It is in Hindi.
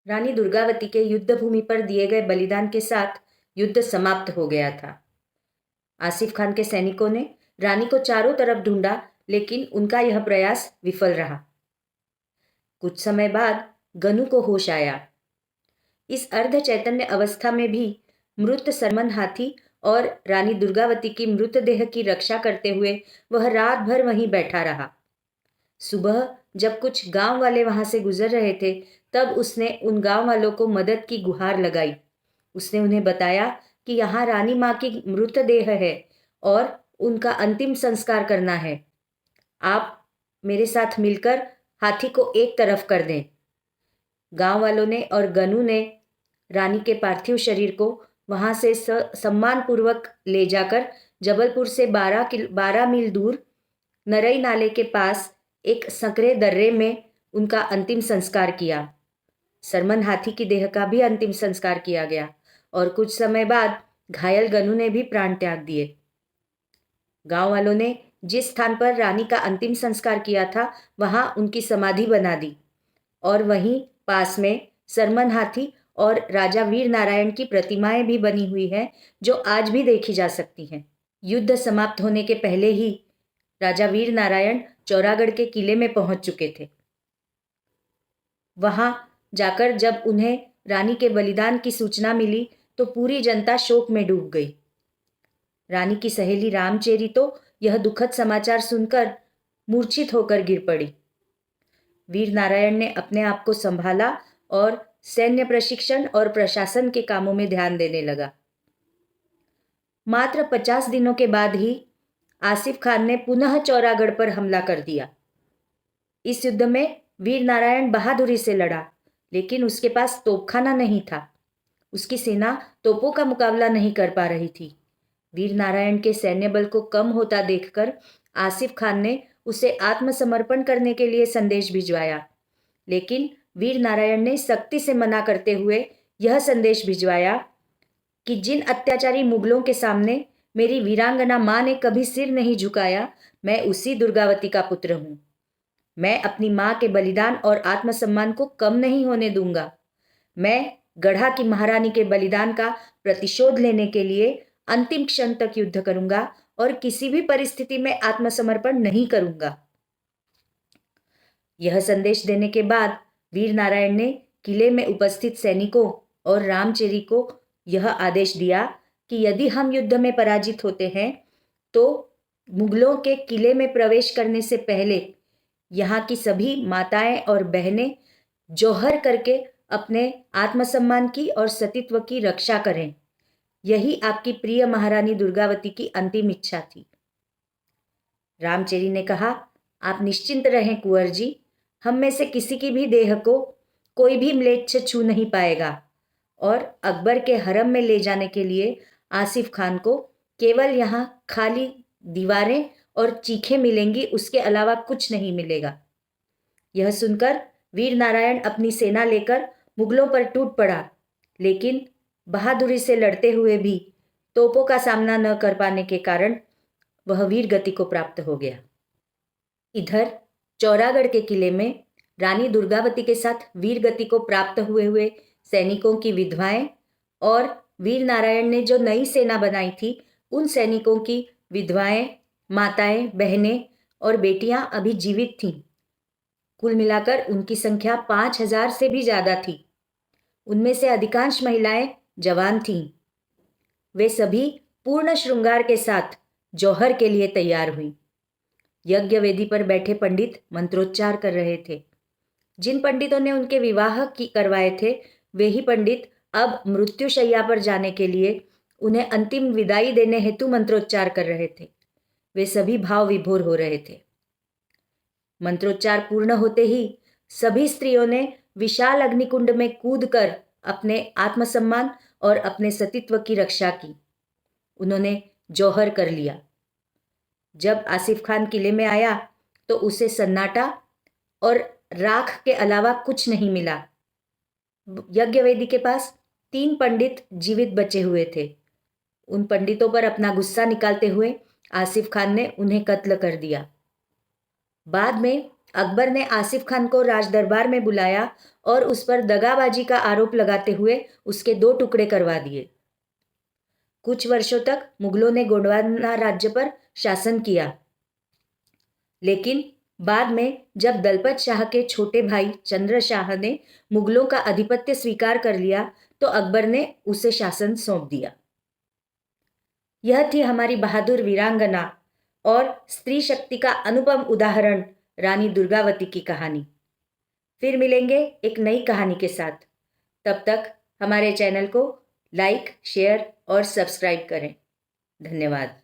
रानी दुर्गावती के युद्ध भूमि पर दिए गए बलिदान के साथ युद्ध समाप्त हो गया था। आसिफ खान के सैनिकों ने रानी को चारों तरफ ढूंढा, लेकिन उनका यह प्रयास विफल रहा। कुछ समय बाद गनु को होश आया। इस अर्ध चैतन्य अवस्था में भी मृत सरमन हाथी और रानी दुर्गावती की मृतदेह की रक्षा करते हुए वह रात भर वहीं बैठा रहा। सुबह जब कुछ गांव वाले वहां से गुजर रहे थे, तब उसने उन गांव वालों को मदद की गुहार लगाई। उसने उन्हें बताया कि यहाँ रानी माँ की मृतदेह है और उनका अंतिम संस्कार करना है। आप मेरे साथ मिलकर हाथी को एक तरफ कर दें। गांव वालों ने और गनु ने रानी के पार्थिव शरीर को वहां से सम्मानपूर्वक ले जाकर जबलपुर से 12 मील दूर नरई नाले के पास एक संकरे दर्रे में उनका अंतिम संस्कार किया। सरमन हाथी की देह का भी अंतिम संस्कार किया गया और कुछ समय बाद घायल गनु ने भी प्राण त्याग दिए। गांव वालों ने जिस स्थान पर रानी का अंतिम संस्कार किया था, वहां उनकी समाधि बना दी और वहीं पास में सरमन हाथी और राजा वीर नारायण की प्रतिमाएं भी बनी हुई हैं, जो आज भी देखी जा सकती हैं। युद्ध समाप्त होने के पहले ही राजा वीर नारायण चौरागढ़ के किले में पहुंच चुके थे। वहां जाकर जब उन्हें रानी के बलिदान की सूचना मिली तो पूरी जनता शोक में डूब गई। रानी की सहेली रामचेरी तो यह दुखद समाचार सुनकर मूर्छित होकर गिर पड़ी। वीर नारायण ने अपने आप को संभाला और सैन्य प्रशिक्षण और प्रशासन के कामों में ध्यान देने लगा। मात्र 50 दिनों के बाद ही आसिफ खान ने पुनः चौरागढ़ पर हमला कर दिया। इस युद्ध में वीर नारायण बहादुरी से लड़ा, लेकिन उसके पास तोपखाना नहीं था। उसकी सेना तोपों का मुकाबला नहीं कर पा रही थी। वीर नारायण के सैन्य बल को कम होता देखकर आसिफ खान ने उसे आत्मसमर्पण करने के लिए संदेश भिजवाया, लेकिन वीर नारायण ने सख्ती से मना करते हुए यह संदेश भिजवाया कि जिन अत्याचारी मुगलों के सामने मेरी वीरांगना माँ ने कभी सिर नहीं झुकाया, मैं उसी दुर्गावती का पुत्र हूँ। मैं अपनी माँ के बलिदान और आत्मसम्मान को कम नहीं होने दूंगा। मैं गढ़ा की महारानी के बलिदान का प्रतिशोध लेने के लिए अंतिम क्षण तक युद्ध करूंगा और किसी भी परिस्थिति में आत्मसमर्पण नहीं करूंगा। यह संदेश देने के बाद वीर नारायण ने किले में उपस्थित सैनिकों और रामचेरी को यह आदेश दिया कि यदि हम युद्ध में पराजित होते हैं तो मुगलों के किले में प्रवेश करने से पहले यहाँ की सभी माताएं और बहनें जौहर करके अपने आत्मसम्मान की और सतीत्व की रक्षा करें। यही आपकी प्रिय महारानी दुर्गावती की अंतिम इच्छा थी। रामचेरी ने कहा, आप निश्चिंत रहें कुंवर जी, हम में से किसी की भी देह को कोई भी म्लेच्छ छू नहीं पाएगा और अकबर के हरम में ले जाने के लिए आसिफ खान को केवल यहाँ खाली दीवारें और चीखें मिलेंगी, उसके अलावा कुछ नहीं मिलेगा। यह सुनकर वीर नारायण अपनी सेना लेकर मुगलों पर टूट पड़ा, लेकिन बहादुरी से लड़ते हुए भी तोपों का सामना न कर पाने के कारण वह वीर गति को प्राप्त हो गया। इधर चौरागढ़ के किले में रानी दुर्गावती के साथ वीर गति को प्राप्त हुए सैनिकों की विधवाएं और वीर नारायण ने जो नई सेना बनाई थी, उन सैनिकों की विधवाएं, माताएं, बहनें और बेटियां अभी जीवित थीं। कुल मिलाकर उनकी संख्या 5000 से भी ज्यादा थी। उनमें से अधिकांश महिलाएं जवान थीं। वे सभी पूर्ण श्रृंगार के साथ जौहर के लिए तैयार हुई। यज्ञ वेदी पर बैठे पंडित मंत्रोच्चार कर रहे थे। जिन पंडितों ने उनके विवाह करवाए थे, वे ही पंडित अब मृत्युशैया पर जाने के लिए उन्हें अंतिम विदाई देने हेतु मंत्रोच्चार कर रहे थे। वे सभी भाव विभोर हो रहे थे। मंत्रोच्चार पूर्ण होते ही सभी स्त्रियों ने विशाल अग्निकुंड में कूदकर अपने आत्मसम्मान और अपने सतीत्व की रक्षा की। उन्होंने जौहर कर लिया। जब आसिफ खान किले में आया तो उसे सन्नाटा और राख के अलावा कुछ नहीं मिला। यज्ञ वेदी के पास 3 पंडित जीवित बचे हुए थे। उन पंडितों पर अपना गुस्सा निकालते हुए आसिफ खान ने उन्हें कत्ल कर दिया। बाद में अकबर ने आसिफ खान को राज दरबार में बुलाया और उस पर दगाबाजी का आरोप लगाते हुए उसके 2 टुकड़े करवा दिए। कुछ वर्षों तक मुगलों ने गोंडवाना राज्य पर शासन किया, लेकिन बाद में जब दलपत शाह के छोटे भाई चंद्र शाह ने मुगलों का आधिपत्य स्वीकार कर लिया, तो अकबर ने उसे शासन सौंप दिया। यह थी हमारी बहादुर वीरांगना और स्त्री शक्ति का अनुपम उदाहरण रानी दुर्गावती की कहानी। फिर मिलेंगे एक नई कहानी के साथ। तब तक हमारे चैनल को लाइक, शेयर और सब्सक्राइब करें। धन्यवाद।